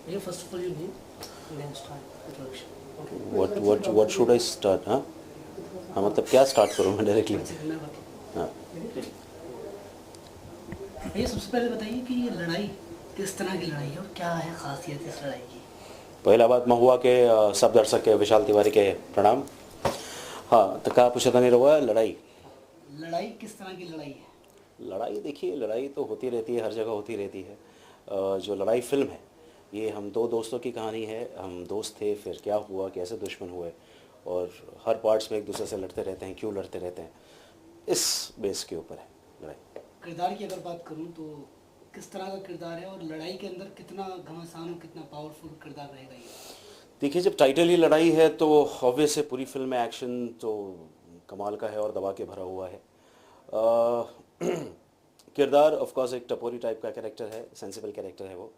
Yeah, first of all, you name, and then start introduction. Okay. What should I start? हाँ हाँ मतलब क्या start करूँ मैं डायरेक्टली? One second, मैं बात हाँ भैया सबसे पहले बताइए कि ये लड़ाई किस तरह की लड़ाई है और क्या है खासियत इस लड़ाई की। पहिला बात महुआ के सब दर्शक के विशाल तिवारी के प्रणाम। हाँ तो कहाँ पूछा था नहीं रहुआ लड़ाई। लड़ाई किस तरह की लड़ाई है? लड़ाई देखिए लड़ाई तो होती रहती है, हर जगह होती रहती है। जो लड़ाई फिल्म है ये हम दो दोस्तों की कहानी है। हम दोस्त थे, फिर क्या हुआ, कैसे दुश्मन हुए, और हर पार्ट्स में एक दूसरे से लड़ते रहते हैं, क्यों लड़ते रहते हैं, इस बेस के ऊपर है लड़ाई। किरदार की अगर बात करूं तो किस तरह का किरदार है और लड़ाई के अंदर कितना घमासान और कितना पावरफुल किरदार रहेगा ये? देखिए जब टाइटल ही लड़ाई है तो ऑब्वियस है पूरी फिल्म में एक्शन तो कमाल का है और दबा के भरा हुआ है। किरदार ऑफ कोर्स एक टपोरी टाइप का कैरेक्टर है, सेंसिबल कैरेक्टर है वो,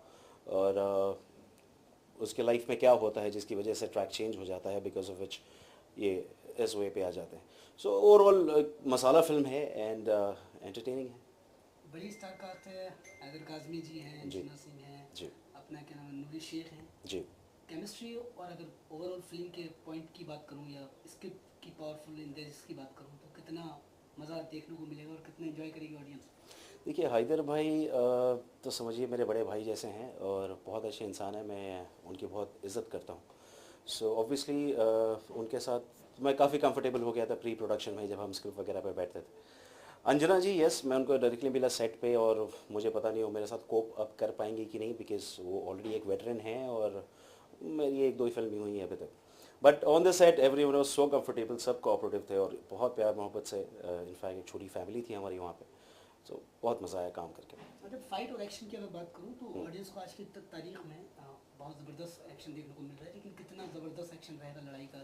और उसके लाइफ में क्या होता है जिसकी वजह से ट्रैक चेंज हो जाता है, बिकॉज ऑफ विच ये इस वे पे आ जाते हैं। सो ओवरऑल मसाला फिल्म है एंड एंटरटेनिंग है। बड़ी स्टार कास्ट है, हैदर काज़मी जी हैं, जी अंजुना सिंह हैं, जी अपना क्या नाम है, नूरी शेख हैं। जी। केमिस्ट्री और अगर ओवरऑल फिल्म के पॉइंट की बात करूं या स्क्रिप्ट की पावरफुल इंडेक्स की बात करूं तो कितना मज़ा देखने को मिलेगा और कितना एंजॉय करेगी ऑडियंस? देखिए हैदर भाई तो समझिए मेरे बड़े भाई जैसे हैं और बहुत अच्छे इंसान हैं, मैं उनकी बहुत इज़्ज़त करता हूँ। सो ऑब्वियसली उनके साथ मैं काफ़ी कंफर्टेबल हो गया था प्री प्रोडक्शन में जब हम स्क्रिप्ट वगैरह पे बैठते थे। अंजना जी यस, मैं उनको डायरेक्टली मिला सेट पे और मुझे पता नहीं वो मेरे साथ कोप अप कर पाएंगी कि नहीं, बिकॉज वो ऑलरेडी एक वेटरन हैं और मेरी एक दो ही फिल्म हुई हैं अभी तक। But on the set every one was so comfortable, सब कोऑपरेटिव थे और बहुत प्यार मोहब्बत से, इनफैक्ट एक छोटी फैमिली थी हमारी वहाँ पे। सो बहुत मज़ा आया काम करके। और जब फाइट और एक्शन की अगर बात करूं तो ऑडियंस को आज की तारीख में बहुत ज़बरदस्त एक्शन देखने को मिल रहा है, लेकिन कितना ज़बरदस्त एक्शन रहेगा लड़ाई का?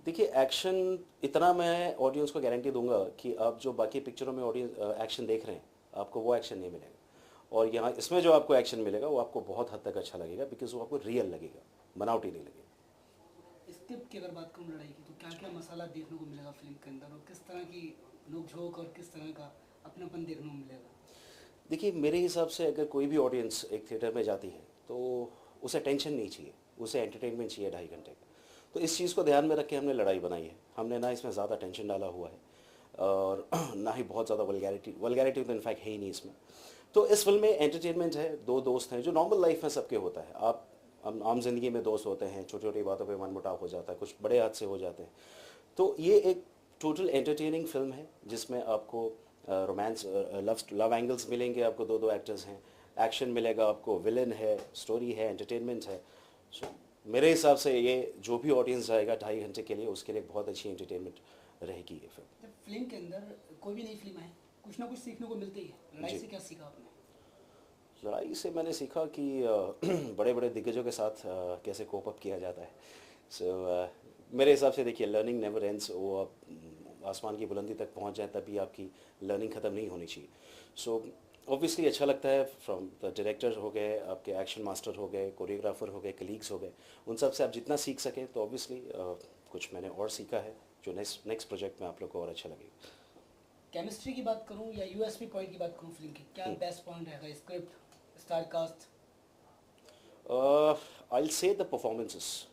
देखिए एक्शन इतना मैं ऑडियंस को गारंटी दूंगा कि आप जो बाकी पिक्चरों में ऑडियंस एक्शन देख रहे हैं आपको वो एक्शन नहीं मिलेगा, और यहाँ इसमें जो आपको एक्शन मिलेगा वो आपको बहुत हद तक अच्छा लगेगा, बिकॉज वो आपको रियल लगेगा, बनावटी नहीं लगेगा। स्क्रिप्ट की अगर बात करूं लड़ाई की तो क्या क्या मसाला देखने को मिलेगा फिल्म के अंदर और किस तरह की नोक-झोंक और किस तरह का अपनापन देखने को मिलेगा? देखिए मेरे हिसाब से अगर कोई भी ऑडियंस एक थिएटर में जाती है तो उसे टेंशन नहीं चाहिए, उसे एंटरटेनमेंट चाहिए 2.5 घंटे का। तो इस चीज़ को ध्यान में रख के हमने लड़ाई बनाई है। हमने ना इसमें ज़्यादा टेंशन डाला हुआ है और ना ही बहुत ज़्यादा वल्गैरिटी तो इनफैक्ट है ही नहीं इसमें। तो इस फिल्म में एंटरटेनमेंट है, दो दोस्त हैं जो नॉर्मल लाइफ में सबके होता है। आप आम जिंदगी में दोस्त होते हैं, छोटी छोटी बातों पे मनमुटाव हो जाता है, कुछ बड़े हादसे हो जाते हैं। तो ये एक टोटल एंटरटेनिंग फिल्म है जिसमें आपको रोमांस लव एंगल्स मिलेंगे, आपको दो दो एक्टर्स हैं, एक्शन मिलेगा आपको, विलन है, स्टोरी है, एंटरटेनमेंट है। सो मेरे हिसाब से ये जो भी ऑडियंस जाएगा 2.5 घंटे के लिए उसके लिए बहुत अच्छी एंटरटेनमेंट रहेगी ये फिल्म। जब फिल्म के अंदर कोई भी नई फिल्म है कुछ ना कुछ सीखने को मिलती है, लड़ाई जी। से क्या सीखा आपने? लड़ाई से मैंने सीखा कि बड़े बड़े दिग्गजों के साथ कैसे कोप अप किया जाता है। सो मेरे हिसाब से देखिए लर्निंग नेवर एंड्स। वो आप आसमान की बुलंदी तक पहुंच जाए तभी आपकी लर्निंग ख़त्म नहीं होनी चाहिए। सो ऑब्वियसली अच्छा लगता है, फ्रॉम द डायरेक्टर हो गए, आपके एक्शन मास्टर हो गए, कोरियोग्राफर हो गए, कलीग्स हो गए, उन सब से आप जितना सीख सकें तो ऑब्वियसली कुछ मैंने और सीखा है जो नेक्स्ट प्रोजेक्ट में आप लोग को और अच्छा लगेगा। केमिस्ट्री की बात करूं या यूएसपी पॉइंट की बात करूं फिल्म की, क्या बेस्ट पॉइंट रहेगा? Script, star cast? I will say the performances.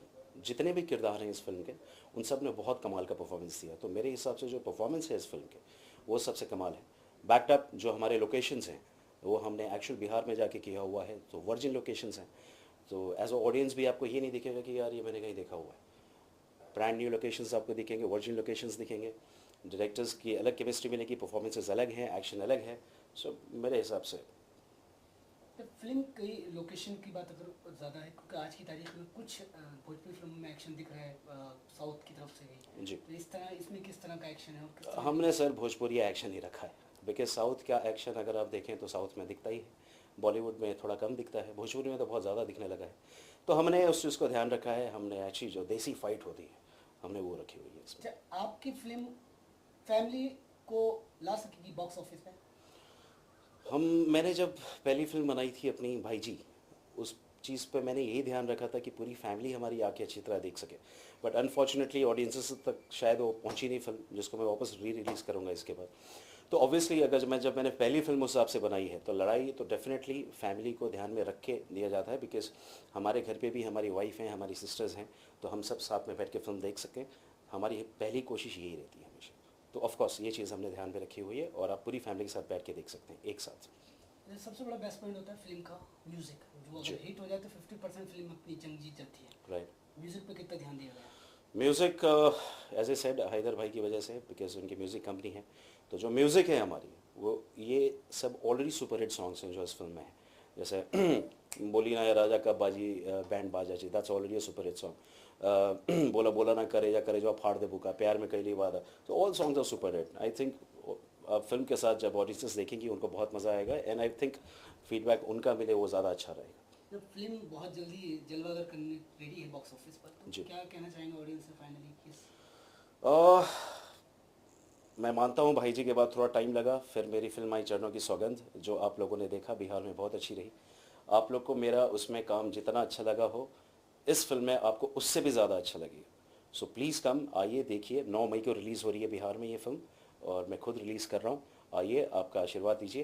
जितने भी किरदार हैं इस फिल्म के उन सब ने बहुत कमाल का परफॉर्मेंस दिया, तो मेरे हिसाब से जो परफॉर्मेंस है इस फिल्म के वो सबसे कमाल है। बैकअप जो हमारे लोकेशंस हैं वो हमने एक्चुअल बिहार में जाके किया हुआ है, तो वर्जिन लोकेशंस हैं। तो एज अ ऑडियंस भी आपको ये नहीं दिखेगा कि यार ये मैंने कहीं देखा हुआ है। ब्रांड न्यू लोकेशंस आपको दिखेंगे, वर्जिन लोकेशंस दिखेंगे, डायरेक्टर्स की अलग केमिस्ट्री मिलेगी, परफॉर्मेंसेस अलग हैं, एक्शन अलग है। सो मेरे हिसाब से जब फिल्म की लोकेशन की बात अगर ज़्यादा है, क्योंकि आज की तारीख में कुछ भोजपुरी फिल्मों में एक्शन दिख रहा है साउथ की तरफ से भी, जी तो इस तरह इसमें किस तरह का एक्शन है और किस तरह हमने सर भोजपुरी एक्शन ही रखा है, बिकॉज साउथ का एक्शन अगर आप देखें तो साउथ में दिखता ही है, बॉलीवुड में थोड़ा कम दिखता है, भोजपुरी में तो बहुत ज़्यादा दिखने लगा है। तो हमने उस चीज़ को ध्यान रखा है, हमने एक्चुअली जो देसी फाइट होती है हमने वो रखी हुई है इसमें। अच्छा, आपकी फिल्म फैमिली को ला सकेगी बॉक्स ऑफिस पे? मैंने जब पहली फिल्म बनाई थी अपनी भाई जी, उस चीज़ पे मैंने यही ध्यान रखा था कि पूरी फैमिली हमारी आके अच्छी तरह देख सके, बट अनफॉर्चुनेटली ऑडियंसेस तक शायद वो पहुंची नहीं फिल्म, जिसको मैं वापस री रिलीज़ करूँगा इसके बाद। तो ऑब्वियसली अगर जब मैंने पहली फिल्म उस हिसाब से बनाई है तो लड़ाई तो डेफिनेटली फैमिली को ध्यान में रख के दिया जाता है, बिकॉज हमारे घर पे भी हमारी वाइफ हैं, हमारी सिस्टर्स हैं, तो हम सब साथ में बैठ के फिल्म देख सकें, हमारी पहली कोशिश यही रहती है हमेशा। तो ऑफकोर्स ये चीज़ हमने ध्यान में रखी हुई है और आप पूरी फैमिली के साथ बैठ के देख सकते हैं एक साथ। ये सबसे बड़ा बेस्ट पॉइंट होता है फिल्म का म्यूजिक, जो अगर हिट हो जाए तो 50% फिल्म अपनी जंग जीत जाती है। राइट। म्यूजिक पे कितना ध्यान दिया गया? Music as I said Haider भाई की वजह से, बिकॉज उनकी म्यूज़िक कंपनी है, तो जो म्यूज़िक है हमारी वो ये सब ऑलरेडी सुपर हिट सॉन्ग्स हैं जो इस फिल्म में है। जैसे बोली ना या राजा का बाजी बैंड बाजा जी, that's already a super hit song. बोला बोला ना करे या करे जो फाड़ दे बुका, प्यार में कई वादा, तो all songs are super hit. I think film के साथ जब ऑडियंसेस देखेंगी उनको बहुत मज़ा आएगा, एंड आई थिंक फीडबैक उनका मिले वो ज़्यादा अच्छा रहेगा। जब फिल्म बहुत जल्दी जलवागर करने रेडी है बॉक्स ऑफिस पर, तो जी। क्या कहना चाहेंगे ऑडियंस से फाइनली? अह, मैं मानता हूँ भाई जी के बाद थोड़ा टाइम लगा, फिर मेरी फिल्म आई चरणों की सौगंध, जो आप लोगों ने देखा बिहार में बहुत अच्छी रही। आप लोग को मेरा उसमें काम जितना अच्छा लगा हो, इस फिल्म में आपको उससे भी ज़्यादा अच्छा लगेगा। सो प्लीज़ कम, आइए देखिए। 9 मई को रिलीज़ हो रही है बिहार में ये फिल्म, और मैं खुद रिलीज़ कर रहा हूँ। आइए, आपका आशीर्वाद दीजिए।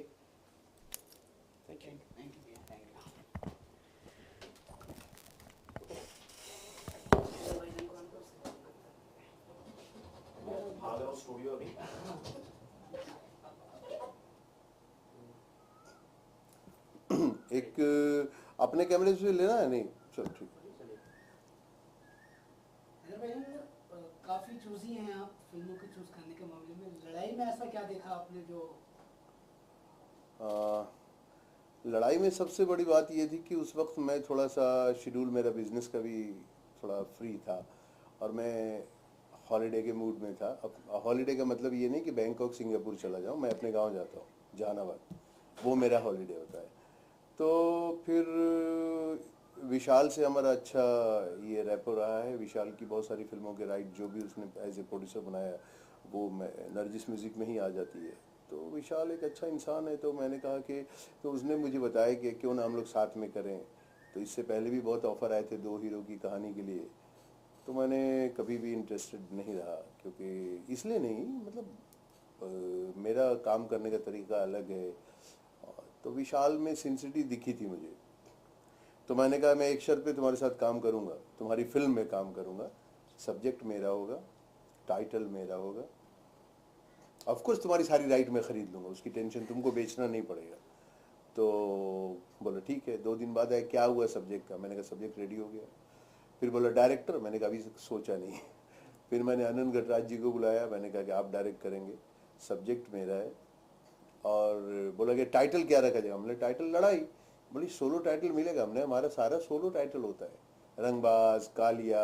Thank you. थैंक यू भैया, थैंक यू। स्टूडियो अभी एक अपने कैमरे से लेना है? नहीं, चल ठीक है। काफ़ी चूजी हैं आप फिल्मों के चूज करने के मामले में। लड़ाई में ऐसा क्या देखा आपने जो लड़ाई में सबसे बड़ी बात ये थी कि उस वक्त मैं थोड़ा सा शेड्यूल मेरा बिजनेस का भी थोड़ा फ्री था और मैं हॉलीडे के मूड में था। अब हॉलीडे का मतलब ये नहीं कि बैंकॉक सिंगापुर चला जाऊँ, मैं अपने गांव जाता हूँ जहानाबाद, वो मेरा हॉलीडे होता है। तो फिर विशाल से हमारा अच्छा ये रैपो रहा है। विशाल की बहुत सारी फिल्मों के राइट जो भी उसने एज ए प्रोड्यूसर बनाया वो मैं नरजिस म्यूज़िक में ही आ जाती है। तो विशाल एक अच्छा इंसान है, तो मैंने कहा कि तो उसने मुझे बताया कि क्यों ना हम लोग साथ में करें। तो इससे पहले भी बहुत ऑफ़र आए थे 2 हीरो की कहानी के लिए, तो मैंने कभी भी इंटरेस्टेड नहीं रहा, क्योंकि इसलिए नहीं, मतलब मेरा काम करने का तरीका अलग है। तो विशाल में सिंसिटी दिखी थी मुझे, तो मैंने कहा मैं एक शर्त पे तुम्हारे साथ काम करूंगा, तुम्हारी फिल्म में काम करूंगा, सब्जेक्ट मेरा होगा, टाइटल मेरा होगा, ऑफ कोर्स तुम्हारी सारी राइट मैं खरीद लूंगा, उसकी टेंशन तुमको बेचना नहीं पड़ेगा। तो बोला ठीक है। 2 दिन बाद आया, क्या हुआ सब्जेक्ट का? मैंने कहा सब्जेक्ट रेडी हो गया। फिर बोला डायरेक्टर, मैंने कहा अभी सोचा नहीं। फिर मैंने आनंद गटराज जी को बुलाया, मैंने कहा कि आप डायरेक्ट करेंगे, सब्जेक्ट मेरा है। और बोला कि टाइटल क्या रखा जाए? हमने टाइटल लड़ाई। बोली सोलो टाइटल मिलेगा? हमने हमारा सारा सोलो टाइटल होता है, रंगबाज, कालिया,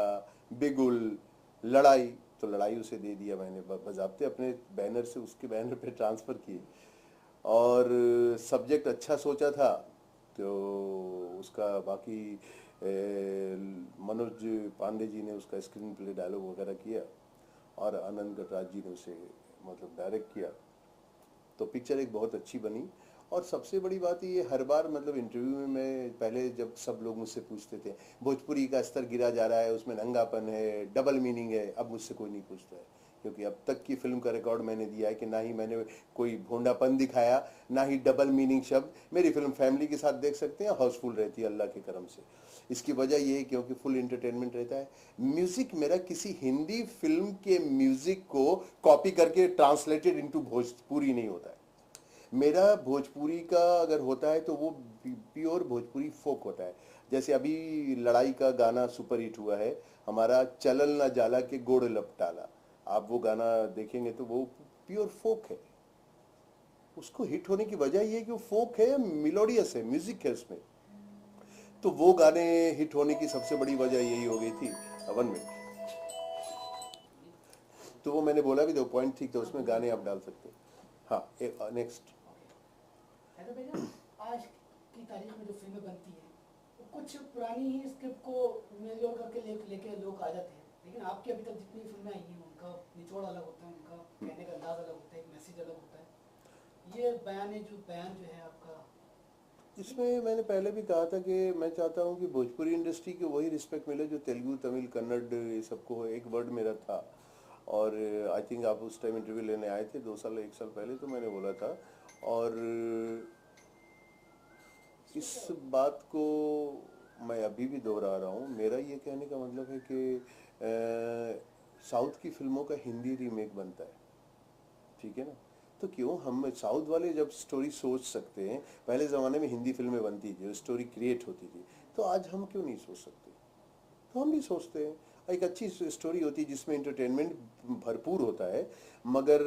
बिगुल, लड़ाई। तो लड़ाई उसे दे दिया मैंने, बजाते अपने बैनर से उसके बैनर पे ट्रांसफ़र किए। और सब्जेक्ट अच्छा सोचा था, तो उसका बाकी मनोज पांडे जी ने उसका स्क्रीन प्ले डायलॉग वगैरह किया और आनंद गटराज जी ने उसे मतलब डायरेक्ट किया। तो पिक्चर एक बहुत अच्छी बनी। और सबसे बड़ी बात ये, हर बार मतलब इंटरव्यू में मैं पहले जब सब लोग मुझसे पूछते थे भोजपुरी का स्तर गिरा जा रहा है, उसमें नंगापन है, डबल मीनिंग है, अब मुझसे कोई नहीं पूछता है, क्योंकि अब तक की फिल्म का रिकॉर्ड मैंने दिया है कि ना ही मैंने कोई भोंडापन दिखाया, ना ही डबल मीनिंग शब्द। मेरी फिल्म फैमिली के साथ देख सकते हैं, हाउसफुल रहती है अल्लाह के करम से। इसकी वजह ये है क्योंकि फुल इंटरटेनमेंट रहता है। म्यूजिक मेरा किसी हिंदी फिल्म के म्यूजिक को कॉपी करके ट्रांसलेटेड इनटू भोजपुरी नहीं होता है। मेरा भोजपुरी का अगर होता है तो वो प्योर भोजपुरी फोक होता है। जैसे अभी लड़ाई का गाना सुपर हिट हुआ है हमारा, चलल ना जाला के गोड़ लपटाला, आप वो गाना देखेंगे तो वो प्योर फोक है। उसको हिट होने की वजह ये है कि वो फोक है, मिलोडियस है, म्यूजिक है उसमें। तो वो गाने हिट होने की सबसे बड़ी वजह यही हो गई थी। 1 मिनट। तो वो मैंने बोला भी तो पॉइंट ठीक था, उसमें गाने आप डाल सकते हैं। हाँ, नेक्स्ट। हैदर भैया, आज की तारीख में जो फिल्में बनती हैं वो कुछ पुरानी ही स्क्रिप्ट को मेजोर करके लेके लोग आ जाते हैं, लेकिन आपकी अभी तक जितनी फिल्में आई हैं उनका निचोड़ अलग होता है, उनका कहने का अंदाज अलग होता है, एक मैसेज अलग होता है। ये बयान जो है आपका, इसमें मैंने पहले भी कहा था कि मैं चाहता हूँ कि भोजपुरी इंडस्ट्री को वही रिस्पेक्ट मिले जो तेलुगु, तमिल, कन्नड़ ये सबको। एक वर्ड मेरा था, और आई थिंक आप उस टाइम इंटरव्यू लेने आए थे 1 साल पहले, तो मैंने बोला था। और इस बात को मैं अभी भी दोहरा रहा हूँ। मेरा ये कहने का मतलब है कि साउथ की फिल्मों का हिंदी रीमेक बनता है, ठीक है ना। तो क्यों हम साउथ वाले जब स्टोरी सोच सकते हैं, पहले ज़माने में हिंदी फिल्में बनती थी, स्टोरी क्रिएट होती थी, तो आज हम क्यों नहीं सोच सकते। तो हम भी सोचते हैं एक अच्छी स्टोरी होती है जिसमें इंटरटेनमेंट भरपूर होता है, मगर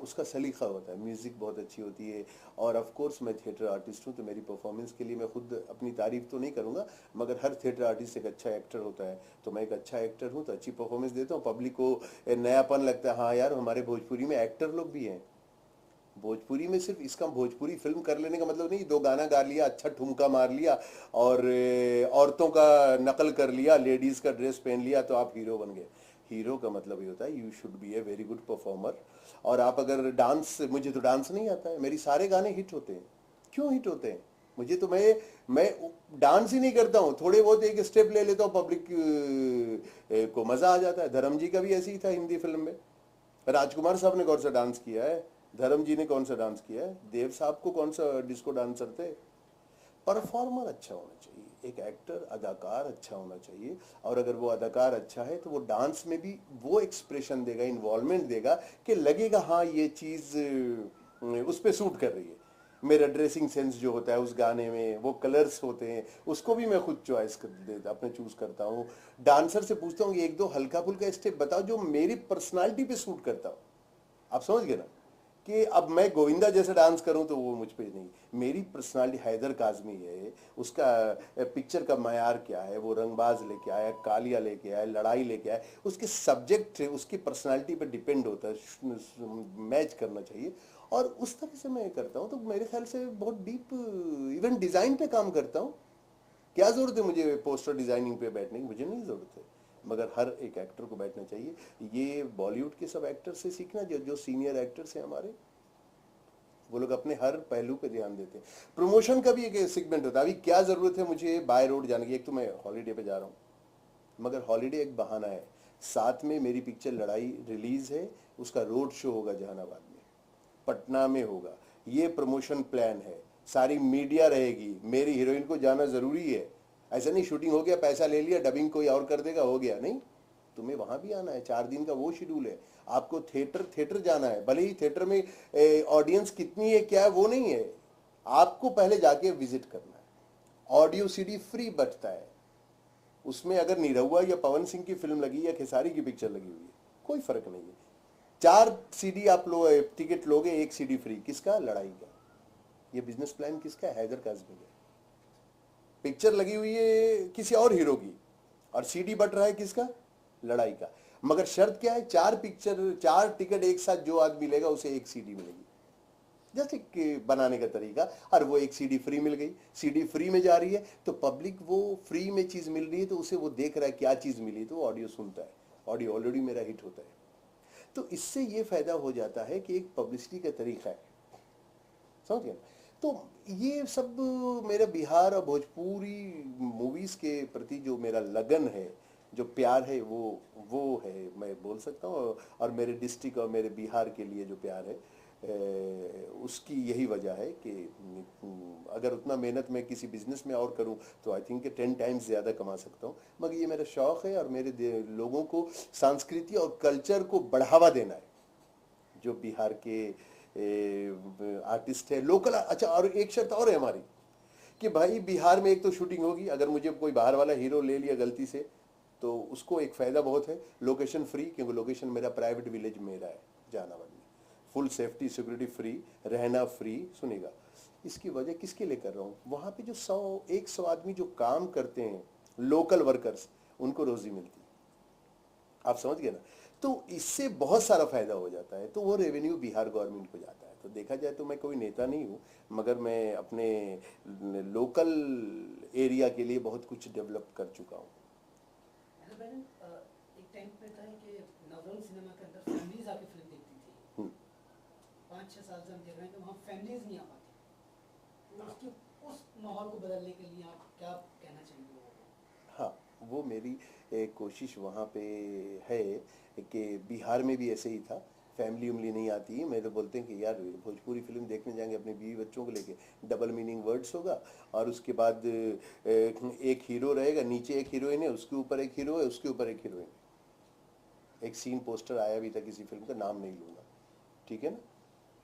उसका सलीका होता है, म्यूज़िक बहुत अच्छी होती है। और ऑफ कोर्स मैं थिएटर आर्टिस्ट हूँ, तो मेरी परफॉर्मेंस के लिए मैं खुद अपनी तारीफ तो नहीं करूँगा, मगर हर थिएटर आर्टिस्ट एक अच्छा एक्टर होता है। तो मैं एक अच्छा एक्टर हूँ, तो अच्छी परफॉर्मेंस देता हूँ, पब्लिक को नयापन लगता है, हाँ यार हमारे भोजपुरी में एक्टर लोग भी हैं। भोजपुरी में सिर्फ इसका भोजपुरी फिल्म कर लेने का मतलब नहीं 2 गाना गा लिया, अच्छा ठुमका मार लिया और औरतों का नकल कर लिया, लेडीज का ड्रेस पहन लिया तो आप हीरो बन गए। हीरो का मतलब ये होता है you should be a very good performer. और आप अगर डांस, मुझे तो डांस नहीं आता है, मेरी सारे गाने हिट होते हैं। क्यों हिट होते हैं? मुझे तो मैं डांस ही नहीं करता हूँ, थोड़े बहुत एक स्टेप ले लेता हूँ, पब्लिक को मजा आ जाता है। धर्म जी का भी ऐसे ही था हिंदी फिल्म में। राजकुमार साहब ने कौन सा डांस किया है? धर्म जी ने कौन सा डांस किया है? देव साहब को कौन सा डिस्को डांसर थे? परफॉर्मर अच्छा होना चाहिए, एक एक्टर अदाकार अच्छा होना चाहिए। और अगर वो अदाकार अच्छा है तो वो डांस में भी वो एक्सप्रेशन देगा, इन्वॉल्वमेंट देगा कि लगेगा हाँ ये चीज़ उस पर सूट कर रही है। मेरा ड्रेसिंग सेंस जो होता है उस गाने में, वो कलर्स होते हैं, उसको भी मैं खुद चॉइस कर देता, अपने चूज करता हूँ। डांसर से पूछता हूँ एक दो हल्का फुल्का स्टेप बताओ जो मेरी पर्सनालिटी पे सूट करता हो। आप समझ गए ना कि अब मैं गोविंदा जैसे डांस करूं तो वो मुझ पे नहीं। मेरी पर्सनालिटी हैदर काजमी है, उसका पिक्चर का मयार क्या है, वो रंगबाज लेके आया, कालिया लेके आया, लड़ाई लेके आया, उसके सब्जेक्ट है, उसकी पर्सनालिटी पे डिपेंड होता है, मैच करना चाहिए। और उस तरह से मैं करता हूँ, तो मेरे ख्याल से बहुत डीप इवन डिज़ाइन पे काम करता हूँ। क्या ज़रूरत है मुझे पोस्टर डिज़ाइनिंग पे बैठने की? मुझे नहीं ज़रूरत है, मगर हर एक एक्टर को बैठना चाहिए। ये बॉलीवुड के सब एक्टर से सीखना, जो जो सीनियर एक्टर्स हैं हमारे, वो लोग अपने हर पहलू पे ध्यान देते हैं। प्रमोशन का भी एक सेगमेंट होता है। अभी क्या ज़रूरत है मुझे बाय रोड जाने की? एक तो मैं हॉलीडे पे जा रहा हूँ, मगर हॉलीडे एक बहाना है। साथ में मेरी पिक्चर लड़ाई रिलीज़ है, उसका रोड शो होगा जहानाबाद में, पटना में होगा। ये प्रमोशन प्लान है, सारी मीडिया रहेगी, मेरी हीरोइन को जाना ज़रूरी है। ऐसा नहीं शूटिंग हो गया, पैसा ले लिया, डबिंग कोई और कर देगा, हो गया। नहीं, तुम्हें वहाँ भी आना है। 4 दिन का वो शेड्यूल है। आपको थिएटर जाना है, भले ही थिएटर में ऑडियंस कितनी है क्या है वो नहीं है, आपको पहले जाके विजिट करना है। ऑडियो सीडी फ्री बचता है, उसमें अगर निरहुआ या पवन सिंह की फिल्म लगी या खेसारी की पिक्चर लगी हुई है, कोई फर्क नहीं है। 4 सीडी आप टिकट लोगे, 1 सीडी फ्री। किसका? लड़ाई का। ये बिजनेस प्लान किसका है? हैदर काज़मी का। पिक्चर लगी हुई है किसी और हीरो की और सीडी बट रहा है किसका? लड़ाई का। मगर शर्त क्या है? 4 टिकट एक साथ जो आदमी लेगा उसे 1 सीडी मिलेगी। जैसे कि बनाने का तरीका, और वो 1 सीडी फ्री मिल गई। सीडी फ्री में जा रही है तो पब्लिक, वो फ्री में चीज़ मिल रही है तो उसे वो देख रहा है क्या चीज़ मिली, तो वो ऑडियो सुनता है। ऑडियो ऑलरेडी मेरा हिट होता है, तो इससे ये फायदा हो जाता है कि एक पब्लिसिटी का तरीका है। समझ गए? तो ये सब मेरा बिहार और भोजपुरी मूवीज़ के प्रति जो मेरा लगन है, जो प्यार है, वो है, मैं बोल सकता हूँ। और मेरे डिस्ट्रिक्ट और मेरे बिहार के लिए जो प्यार है, उसकी यही वजह है कि अगर उतना मेहनत मैं किसी बिजनेस में और करूं तो आई थिंक 10 टाइम्स ज़्यादा कमा सकता हूं। मगर ये मेरा शौक़ है और मेरे लोगों को संस्कृति और कल्चर को बढ़ावा देना है। जो बिहार के आर्टिस्ट है लोकल। अच्छा, और एक शर्त और है हमारी कि भाई बिहार में एक तो शूटिंग होगी, अगर मुझे कोई बाहर वाला हीरो ले लिया गलती से तो उसको एक फ़ायदा बहुत है, लोकेशन फ्री, क्योंकि लोकेशन मेरा प्राइवेट विलेज मेरा है जहानाबाद में, फुल सेफ्टी सिक्योरिटी फ्री, रहना फ्री। सुनेगा, इसकी वजह किसके लिए कर रहा हूँ? वहाँ पे जो 100 आदमी जो काम करते हैं, लोकल वर्कर्स, उनको रोज़ी मिलती है। आप समझ गए ना? तो इससे बहुत सारा फायदा हो जाता है, तो वो रेवेन्यू बिहार गवर्नमेंट को जाता है। तो देखा जाए तो मैं कोई नेता नहीं हूँ, मगर मैं अपने लोकल एरिया के लिए बहुत कुछ डेवलप कर चुका हूँ। एक टाइम पे था कि नवरंग सिनेमा के अंदर फैमिलीज आके फिल्म देखती थी। 5-6 साल से हम देख रहे हैं कि वहाँ फैमिलीज नहीं आ पाती। तो उसके उस माहौल को बदलने के लिए आप क्या कहना चाहेंगे? हाँ, वो मेरी कोशिश वहाँ पे है कि बिहार में भी ऐसे ही था, फैमिली उमली नहीं आती है। मैं तो बोलते हैं कि यार भोजपुरी फिल्म देखने जाएंगे अपने बीवी बच्चों को लेके, डबल मीनिंग वर्ड्स होगा और उसके बाद एक हीरो रहेगा, नीचे एक हीरोइन है, उसके ऊपर एक हीरो है, उसके ऊपर एक हीरोइन है। एक सीन पोस्टर आया भी था किसी फिल्म का, नाम नहीं लूँगा, ठीक है ना।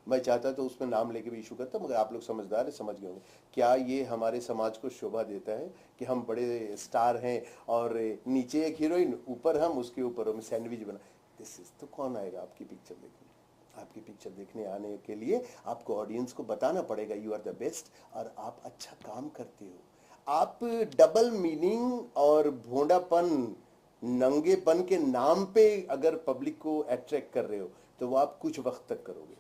मैं चाहता तो उसमें नाम लेके भी इशू करता, मगर आप लोग समझदार है, समझ गए होंगे। क्या ये हमारे समाज को शोभा देता है कि हम बड़े स्टार हैं और नीचे एक हीरोइन, ऊपर हम, उसके ऊपर हम सैंडविच बना। दिस इज तो कौन आएगा आपकी पिक्चर देखने? आपकी पिक्चर देखने आने के लिए आपको ऑडियंस को बताना पड़ेगा यू आर द बेस्ट और आप अच्छा काम करते हो। आप डबल मीनिंग और भोंडापन, नंगेपन के नाम पे अगर पब्लिक को अट्रैक्ट कर रहे हो तो वो आप कुछ वक्त तक करोगे।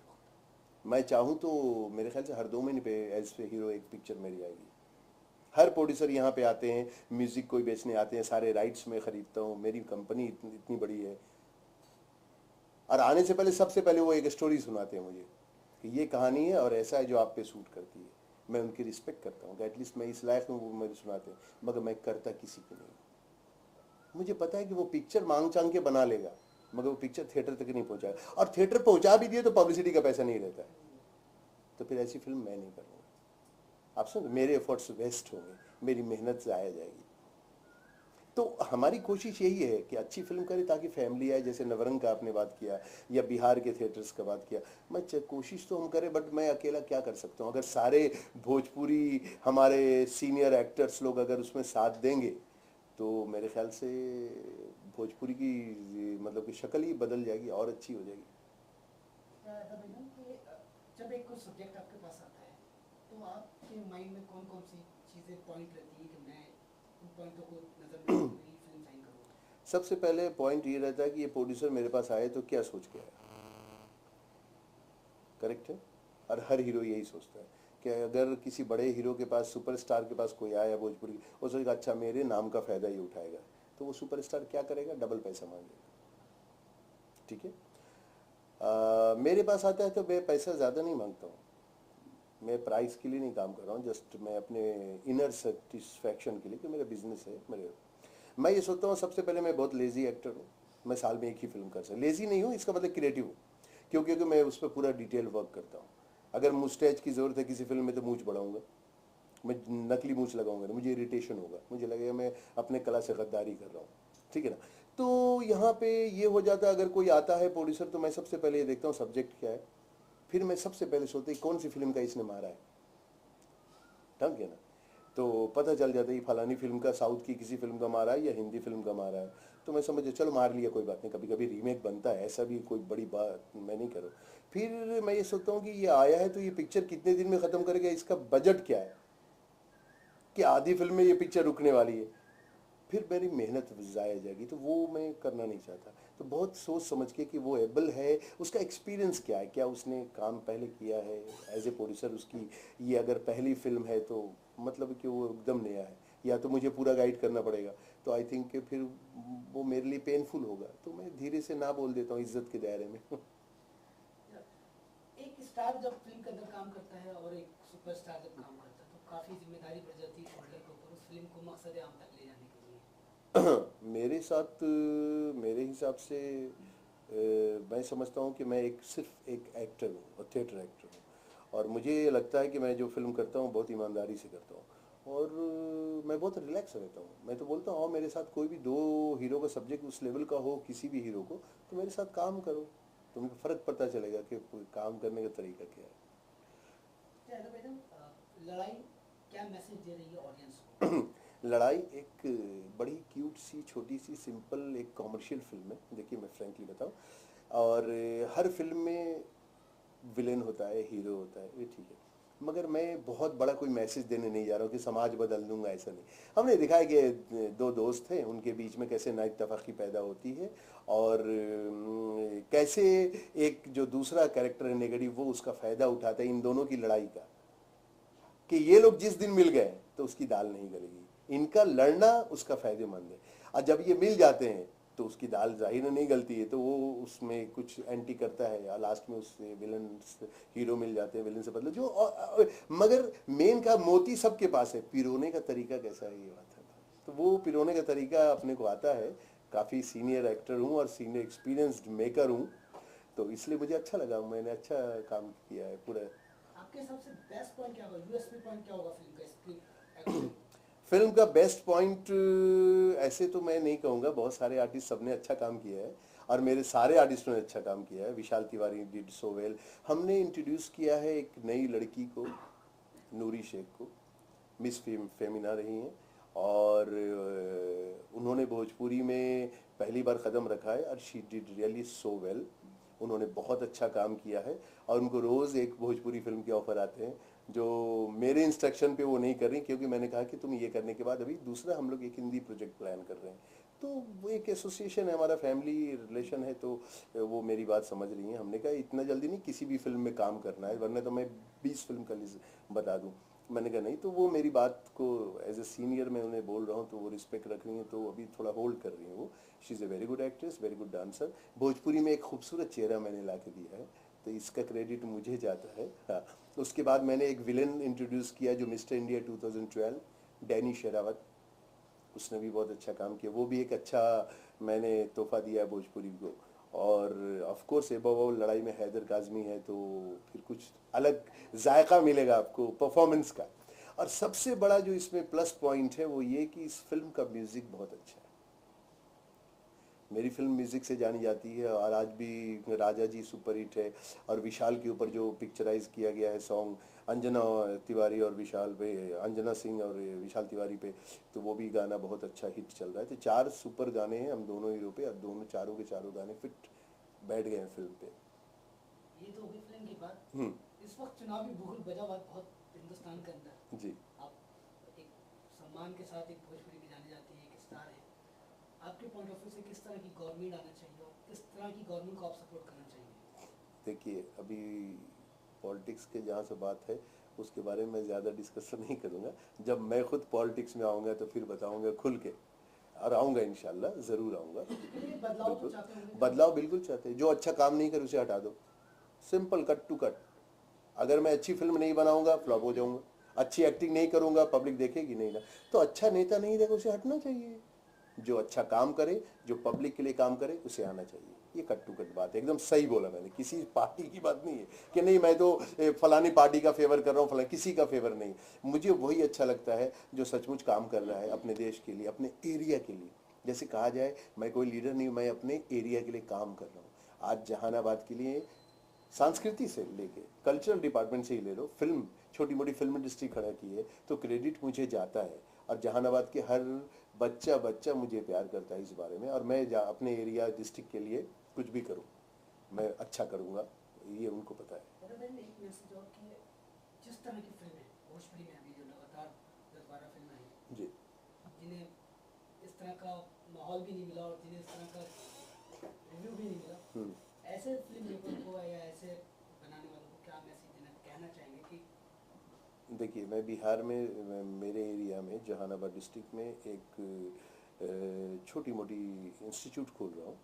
मैं चाहूँ तो मेरे ख्याल से हर 2 महीने पे एज ए हीरो एक पिक्चर मेरी आएगी। हर प्रोड्यूसर यहाँ पे आते हैं, म्यूजिक कोई बेचने आते हैं, सारे राइट्स मैं खरीदता हूँ, मेरी कंपनी इतनी बड़ी है। और आने से पहले सबसे पहले वो एक स्टोरी सुनाते हैं मुझे कि ये कहानी है और ऐसा है जो आप पे सूट करती है। मैं उनकी रिस्पेक्ट करता हूँ कि एटलीस्ट मैं इस लायक हूँ, वो मुझे सुनाते हैं, मगर मैं करता किसी को नहीं। मुझे पता है कि वो पिक्चर मांग चांग के बना लेगा, मगर वो पिक्चर थिएटर तक नहीं पहुंचाएगा, और थिएटर पहुंचा भी दिए तो पब्लिसिटी का पैसा नहीं रहता है, तो फिर ऐसी फिल्म मैं नहीं करूँगा। आप सुन, मेरे एफर्ट्स वेस्ट होंगे, मेरी मेहनत ज़ाया जाएगी। तो हमारी कोशिश यही है कि अच्छी फिल्म करें ताकि फैमिली आए। जैसे नवरंग का आपने बात किया या बिहार के थिएटर्स का बात किया, मैं कोशिश तो हम करें, बट मैं अकेला क्या कर सकता हूँ। अगर सारे भोजपुरी हमारे सीनियर एक्टर्स लोग अगर उसमें साथ देंगे तो मेरे ख्याल से भोजपुरी की मतलब की शक्ल ही बदल जाएगी और अच्छी हो जाएगी। जब एक कोई सब्जेक्ट आपके पास आता है तो आपके माइंड में कौन कौन सी चीज़ें पॉइंट रहती है कि मैं उन पॉइंटों को नजर में रखते हुए फिल्म साइन करूँगा? सबसे पहले पॉइंट ये रहता है कि ये प्रोड्यूसर मेरे पास आए तो क्या सोच के आया। करेक्ट है। और हर हीरो यही सोचता है कि अगर किसी बड़े हीरो के पास, सुपरस्टार के पास कोई आया भोजपुरी, वो सोचेगा अच्छा मेरे नाम का फ़ायदा ही उठाएगा, तो वो सुपरस्टार क्या करेगा, डबल पैसा मांगेगा। ठीक है। मेरे पास आता है तो मैं पैसा ज़्यादा नहीं मांगता हूँ, मैं प्राइस के लिए नहीं काम कर रहा हूँ, जस्ट मैं अपने इनर सेटिस्फैक्शन के लिए, कि मेरा बिजनेस है। मैं ये सोचता हूँ सबसे पहले मैं बहुत लेज़ी एक्टर हूँ, मैं साल में एक ही फिल्म कर सकता। लेज़ी नहीं हूँ, इसका मतलब क्रिएटिव हूँ, क्योंकि मैं उस पर पूरा डिटेल वर्क करता हूँ। अगर मुस्टैच की ज़रूरत है किसी फिल्म में तो मूंछ बढ़ाऊंगा, मैं नकली मूंछ लगाऊंगा ना, मुझे इरिटेशन होगा, मुझे लगेगा मैं अपने कला से गद्दारी कर रहा हूँ। ठीक है ना। तो यहाँ पे ये हो जाता है, अगर कोई आता है प्रोड्यूसर तो मैं सबसे पहले ये देखता हूँ सब्जेक्ट क्या है, फिर मैं सबसे पहले सोचता हूँ कौन सी फिल्म का इसने मारा है, ठीक है ना। तो पता चल जाता है फलानी फिल्म का, साउथ की किसी फिल्म का मारा है या हिंदी फिल्म का मारा है, तो मैं समझ चलो मार लिया, कोई बात नहीं, कभी कभी रीमेक बनता है, ऐसा भी कोई बड़ी बात मैं नहीं करूँ। फिर मैं ये सोचता हूँ कि ये आया है तो ये पिक्चर कितने दिन में ख़त्म करेगा, इसका बजट क्या है, कि आधी फिल्म में ये पिक्चर रुकने वाली है, फिर मेरी मेहनत ज़ाया जाएगी, तो वो मैं करना नहीं चाहता। तो बहुत सोच समझ के कि वो एबल है, उसका एक्सपीरियंस क्या है, क्या उसने काम पहले किया है एज ए प्रोड्यूसर, उसकी ये अगर पहली फिल्म है तो मतलब कि वो एकदम नया है, या तो मुझे पूरा गाइड करना पड़ेगा, तो आई थिंक कि फिर वो मेरे लिए पेनफुल होगा, तो मैं धीरे से ना बोल देता हूँ इज्जत के दायरे में। एक स्टार जब फिल्म के अंदर काम करता है और एक सुपरस्टार जब काम करता है तो काफ़ी जिम्मेदारी बढ़ जाती है शोल्डर के ऊपर उस फिल्म को मकसद आम तक ले जाने के लिए। मेरे साथ मेरे हिसाब से मैं समझता हूँ कि मैं सिर्फ एक एक्टर हूँ और थिएटर एक्टर हूँ, और मुझे लगता है कि मैं जो फिल्म करता हूँ बहुत ईमानदारी से करता हूँ, और मैं बहुत रिलैक्स रहता हूँ। मैं तो बोलता हूँ मेरे साथ कोई भी 2 हीरो का सब्जेक्ट उस लेवल का हो, किसी भी हीरो को, तो मेरे साथ काम करो, तुम्हें फ़र्क पता चलेगा कि काम करने का तरीका क्या है। लड़ाई क्या मैसेज दे रही है ऑडियंस को? लड़ाई एक बड़ी क्यूट सी, छोटी सी, सिंपल एक कॉमर्शियल फिल्म है। देखिए मैं फ्रैंकली बताऊँ, और हर फिल्म में विलेन होता है, हीरो होता है, ये ठीक है, मगर मैं बहुत बड़ा कोई मैसेज देने नहीं जा रहा हूँ कि समाज बदल दूंगा, ऐसा नहीं। हमने दिखा है कि 2 दोस्त हैं, उनके बीच में कैसे नाइतफाकी पैदा होती है, और कैसे एक जो दूसरा कैरेक्टर है नेगेटिव, वो उसका फ़ायदा उठाता है इन दोनों की लड़ाई का, कि ये लोग जिस दिन मिल गए तो उसकी दाल नहीं गलेगी, इनका लड़ना उसका फ़ायदेमंद है, और जब ये मिल जाते हैं तो उसकी दाल जाहिर नहीं गलती है, तो वो उसमें कुछ एंटी करता है, या लास्ट में उससे विलन हीरो मिल जाते हैं, विलन से बदले जो मगर मेन का मोती सबके पास है, पिरोने का तरीका कैसा है ये बात है। तो वो पिरोने का तरीका अपने को आता है। काफ़ी सीनियर एक्टर हूँ और सीनियर एक्सपीरियंस्ड मेकर हूँ, तो इसलिए मुझे अच्छा लगा, मैंने अच्छा काम किया है पूरा। आपके हिसाब से बेस्ट पॉइंट क्या होगा, यूएसपी पॉइंट क्या होगा फिल्म का, स्क्रिप्ट एक्शन? फिल्म का बेस्ट पॉइंट ऐसे तो मैं नहीं कहूँगा, बहुत सारे आर्टिस्ट सबने अच्छा काम किया है और मेरे सारे आर्टिस्टों ने अच्छा काम किया है। विशाल तिवारी डिड सो वेल। हमने इंट्रोड्यूस किया है एक नई लड़की को, नूरी शेख को, मिस फेमिना रही हैं और उन्होंने भोजपुरी में पहली बार कदम रखा है और she did really so well. उन्होंने बहुत अच्छा काम किया है और उनको रोज़ एक भोजपुरी फिल्म के ऑफर आते हैं, जो मेरे इंस्ट्रक्शन पे वो नहीं कर रही, क्योंकि मैंने कहा कि तुम ये करने के बाद अभी दूसरा हम लोग एक हिंदी प्रोजेक्ट प्लान कर रहे हैं। तो वो एक एसोसिएशन है, हमारा फैमिली रिलेशन है, तो वो मेरी बात समझ रही हैं। हमने कहा इतना जल्दी नहीं किसी भी फिल्म में काम करना है, वरना तो मैं 20 फिल्म का लिस्ट बता दूँ। मैंने कहा नहीं, तो वो मेरी बात को एज ए सीनियर मैं उन्हें बोल रहा हूँ, तो वो रिस्पेक्ट रख रही हैं, तो अभी थोड़ा होल्ड कर रही हैं वो। She is a very good actress, very good dancer. Bhojpuri में एक खूबसूरत चेहरा मैंने ला के दिया है, तो इसका क्रेडिट मुझे जाता है। हाँ, उसके बाद मैंने एक विलन इंट्रोड्यूस किया जो मिस्टर इंडिया 2012, डैनी शेरावत। उसने भी बहुत अच्छा काम किया, वो भी एक अच्छा मैंने तोहफा दिया है भोजपुरी को। और ऑफ कोर्स एबव ऑल लड़ाई में हैदर काज़मी है, तो फिर कुछ अलग जायका मिलेगा आपको परफॉर्मेंस का। और सबसे बड़ा जो इसमें प्लस पॉइंट है वो ये कि इस फिल्म का म्यूज़िक बहुत अच्छा है। मेरी फिल्म म्यूज़िक से जानी जाती है और आज भी राजा जी सुपरहिट है। और विशाल के ऊपर जो पिक्चराइज किया गया है सॉन्ग अंजना तिवारी और विशाल पे, अंजना सिंह और विशाल तिवारी पे, तो वो भी गाना बहुत अच्छा हिट चल रहा है। तो 4 सुपर गाने हैं हम दोनों हीरो पे, और दोनों चारों के चारों गाने फिट बैठ गए हैं फिल्म पे। ये तो हुई फिल्म की बात। हम्म, इस वक्त चुनावी बुगुल बजा हुआ है बहुत हिंदुस्तान के अंदर। जी। आप एक सम्मान के साथ एक भोजपुरी में जानी जाती है, एक स्टार है। आपके पॉइंट ऑफ व्यू से किस तरह की गवर्नमेंट आना चाहिए और किस तरह की गवर्नमेंट को आप सपोर्ट करना चाहिए? देखिए, अभी पॉलिटिक्स के जहाँ से बात है उसके बारे में मैं ज़्यादा डिस्कशन नहीं करूँगा। जब मैं खुद पॉलिटिक्स में आऊँगा तो फिर बताऊँगा खुल के, और आऊँगा इंशाल्लाह, ज़रूर आऊँगा। ये बदलाव तो बिल्कुल चाहते होंगे। बदलाव बिल्कुल चाहते हैं। जो अच्छा काम नहीं करे उसे हटा दो, सिंपल, कट टू कट। अगर मैं अच्छी फिल्म नहीं बनाऊंगा फ्लॉप हो जाऊंगा, अच्छी एक्टिंग नहीं करूंगा पब्लिक देखेगी नहीं ना, तो अच्छा नेता नहीं रहेगा उसे हटना चाहिए। जो अच्छा काम करे, जो पब्लिक के लिए काम करे, उसे आना चाहिए। ये कट टू कट बात है, एकदम सही बोला मैंने। किसी पार्टी की बात नहीं है कि नहीं मैं तो फलानी पार्टी का फेवर कर रहा हूँ, फलानी, किसी का फेवर नहीं। मुझे वही अच्छा लगता है जो सचमुच काम कर रहा है अपने देश के लिए, अपने एरिया के लिए। जैसे कहा जाए मैं कोई लीडर नहीं, मैं अपने एरिया के लिए काम कर रहा हूँ। आज जहानाबाद के लिए संस्कृति से लेके कल्चरल डिपार्टमेंट से ही ले लो, फिल्म, छोटी मोटी फिल्म इंडस्ट्री खड़ा की है, तो क्रेडिट मुझे जाता है। और जहानाबाद के हर बच्चा मुझे प्यार करता है इस बारे में। और मैं अपने एरिया डिस्ट्रिक्ट के लिए कुछ भी करूं, मैं अच्छा करूंगा, ये उनको पता है। मेरा बहन एक मैसेज और कि जिस तरह की फिल्में भोजपुरी में अभी जो लगातार 10-12 फिल्में आई, जी, जिन्हें इस तरह का माहौल भी नहीं मिला और जिन्हें इस तरह का रिव्यू भी नहीं मिला, ऐसे फिल्म मेकर को या ऐसे बनाने वालों को क्या मैसेज कहना चाहेंगे कि? देखिए, मैं बिहार में, मेरे एरिया में जहानाबाद डिस्ट्रिक्ट में एक छोटी मोटी इंस्टीट्यूट खोल रहा हूँ।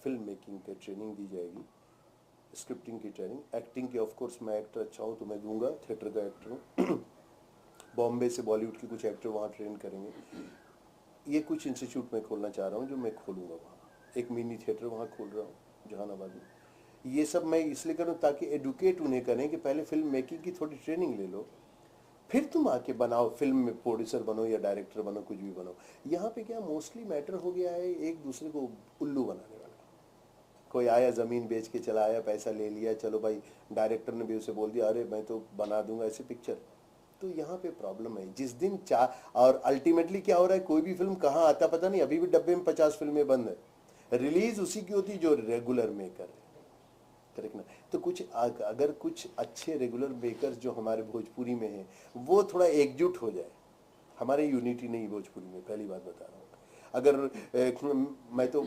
फिल्म मेकिंग की ट्रेनिंग दी जाएगी, स्क्रिप्टिंग की ट्रेनिंग, एक्टिंग की ऑफ कोर्स मैं एक्टर अच्छा हूँ तो मैं दूंगा, थिएटर का एक्टर हूँ। बॉम्बे से बॉलीवुड के कुछ एक्टर वहाँ ट्रेन करेंगे। ये कुछ इंस्टीट्यूट में खोलना चाह रहा हूँ जो मैं खोलूँगा वहाँ। एक मिनी थिएटर वहाँ खोल रहा हूँ जहानाबाद में। ये सब मैं इसलिए करूँ ताकि एडुकेट उन्हें करें कि पहले फिल्म मेकिंग की थोड़ी ट्रेनिंग ले लो, फिर तुम आके बनाओ, फिल्म में प्रोड्यूसर बनो या डायरेक्टर बनो, कुछ भी बनो। यहाँ पे क्या मोस्टली मैटर हो गया है एक दूसरे को उल्लू बनाने वाला। कोई आया ज़मीन बेच के चला आया, पैसा ले लिया, चलो भाई, डायरेक्टर ने भी उसे बोल दिया अरे मैं तो बना दूंगा ऐसे पिक्चर। तो यहाँ पे प्रॉब्लम है। जिस दिन और अल्टीमेटली क्या हो रहा है, कोई भी फिल्म कहाँ आता पता नहीं, अभी भी डब्बे में 50 फिल्में बंद है। रिलीज उसी की होती जो रेगुलर मेकर है, करेक्ट ना? तो कुछ अगर कुछ अच्छे रेगुलर मेकर्स जो हमारे भोजपुरी में हैं वो थोड़ा एकजुट हो जाए। हमारे यूनिटी नहीं भोजपुरी में, पहली बात बता रहा हूँ। अगर मैं तो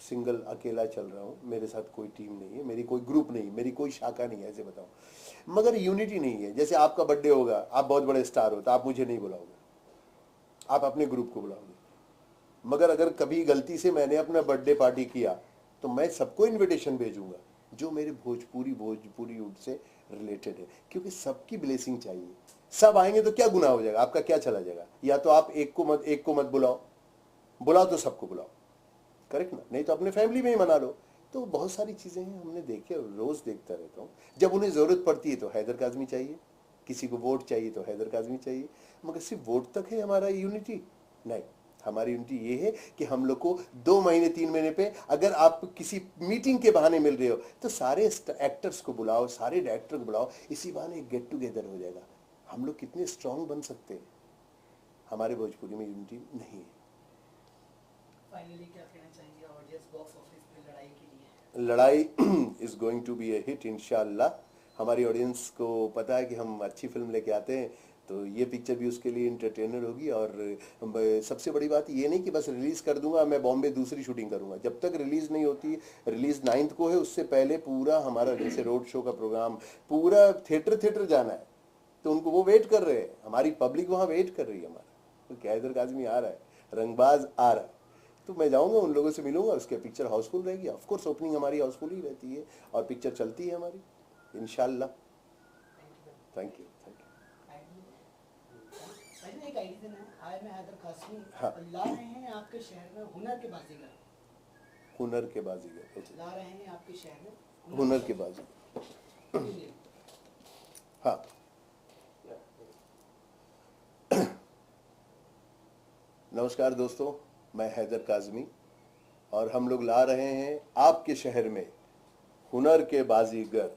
सिंगल अकेला चल रहा हूँ, मेरे साथ कोई टीम नहीं है, मेरी कोई ग्रुप नहीं, मेरी कोई शाखा नहीं है, ऐसे बताऊँ, मगर यूनिटी नहीं है। जैसे आपका बर्थडे होगा, आप बहुत बड़े स्टार हो तो आप मुझे नहीं बुलाओगे, आप अपने ग्रुप को बुलाओगे। मगर अगर कभी गलती से मैंने अपना बर्थडे पार्टी किया तो मैं सबको इनविटेशन भेजूंगा जो मेरे भोजपुरी यूथ से रिलेटेड है, क्योंकि सबकी ब्लेसिंग चाहिए। सब आएंगे तो क्या गुनाह हो जाएगा, आपका क्या चला जाएगा? या तो आप एक को मत बुलाओ, बुलाओ तो सबको बुलाओ, करेक्ट ना, नहीं तो अपने फैमिली में ही मना लो। तो बहुत सारी चीज़ें हैं, हमने देखे, रोज़ देखता रहता हूँ। जब उन्हें ज़रूरत पड़ती है तो हैदर काज़मी चाहिए, किसी को वोट चाहिए तो हैदर काज़मी चाहिए, मगर सिर्फ वोट तक है हमारा यूनिटी? नहीं, हमारी यूनिटी ये है कि हम लोग को 2 महीने 3 महीने पे अगर आप किसी मीटिंग के बहाने मिल रहे हो तो सारे एक्टर्स को बुलाओ, सारे डायरेक्टर को बुलाओ, इसी बहाने एक गेट टुगेदर हो जाएगा। हम लोग कितने स्ट्रांग बन सकते हैं। हमारे भोजपुरी में यूनिटी नहीं है। फाइनली क्या कहना चाहेंगे ऑडियंस बॉक्स ऑफिस पे लड़ाई के लिए? लड़ाई is going to be a hit इंशाल्लाह। हमारी ऑडियंस को पता है कि हम अच्छी फिल्म लेके आते हैं, तो ये पिक्चर भी उसके लिए इंटरटेनर होगी। और सबसे बड़ी बात ये नहीं कि बस रिलीज कर दूंगा, मैं बॉम्बे दूसरी शूटिंग करूंगा। जब तक रिलीज नहीं होती, रिलीज 9th को है, उससे पहले पूरा हमारा जैसे रोड शो का प्रोग्राम, पूरा थिएटर जाना है, तो उनको वो वेट कर रहे हैं, हमारी पब्लिक वहाँ वेट कर रही है हमारा। तो हैदर काज़मी आ रहा है, रंगबाज आ रहा है, तो मैं जाऊंगा, उन लोगों से मिलूंगा, उसके पिक्चर हाउसफुल रहेगी। ऑफ कोर्स ओपनिंग हमारी हाउसफुल ही रहती है और पिक्चर चलती है हमारी इंशाल्लाह। Thank you. एक आइडिया है, हाय मैं हैदर काज़मी, हाँ। ला रहे हैं आपके शहर में हुनर के बाजीगर। हुनर के बाजीगर, ओके, ला रहे हैं आपके शहर में हुनर के बाजीगर, हाँ। नमस्कार दोस्तों, मैं हैदर काज़मी और हम लोग ला रहे हैं आपके शहर में हुनर के बाजीगर।